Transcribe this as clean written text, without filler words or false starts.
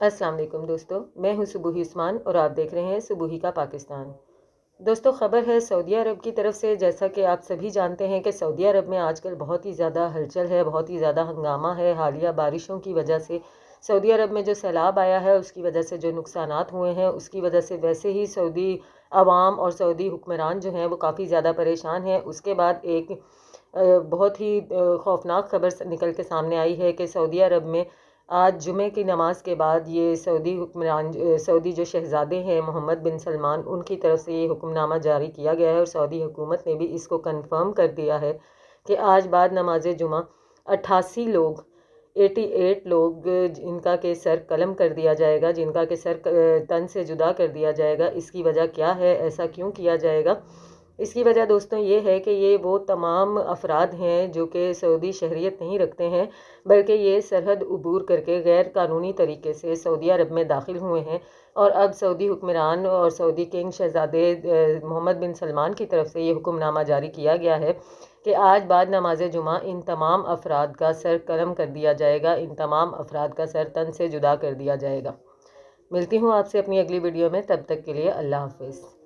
السلام علیکم دوستو، میں ہوں سبوہی عثمان اور آپ دیکھ رہے ہیں سبوہی کا پاکستان۔ دوستو، خبر ہے سعودی عرب کی طرف سے، جیسا کہ آپ سبھی جانتے ہیں کہ سعودی عرب میں آج کل بہت ہی زیادہ ہلچل ہے، بہت ہی زیادہ ہنگامہ ہے۔ حالیہ بارشوں کی وجہ سے سعودی عرب میں جو سیلاب آیا ہے، اس کی وجہ سے جو نقصانات ہوئے ہیں، اس کی وجہ سے ویسے ہی سعودی عوام اور سعودی حکمران جو ہیں وہ کافی زیادہ پریشان ہیں۔ اس کے بعد ایک بہت ہی خوفناک خبر نکل کے سامنے آئی ہے کہ سعودی عرب میں آج جمعے کی نماز کے بعد یہ سعودی حکمران، سعودی جو شہزادے ہیں محمد بن سلمان، ان کی طرف سے یہ حکم نامہ جاری کیا گیا ہے اور سعودی حکومت نے بھی اس کو کنفرم کر دیا ہے کہ آج بعد نماز جمعہ 88 لوگ جن کا کہ سر قلم کر دیا جائے گا، جن کا کہ سر تن سے جدا کر دیا جائے گا۔ اس کی وجہ کیا ہے، ایسا کیوں کیا جائے گا؟ اس کی وجہ دوستوں یہ ہے کہ یہ وہ تمام افراد ہیں جو کہ سعودی شہریت نہیں رکھتے ہیں، بلکہ یہ سرحد عبور کر کے غیر قانونی طریقے سے سعودی عرب میں داخل ہوئے ہیں، اور اب سعودی حکمران اور سعودی کنگ شہزادے محمد بن سلمان کی طرف سے یہ حکم نامہ جاری کیا گیا ہے کہ آج بعد نماز جمعہ ان تمام افراد کا سر قلم کر دیا جائے گا، ان تمام افراد کا سر تن سے جدا کر دیا جائے گا۔ ملتی ہوں آپ سے اپنی اگلی ویڈیو میں، تب تک کے لیے اللہ حافظ۔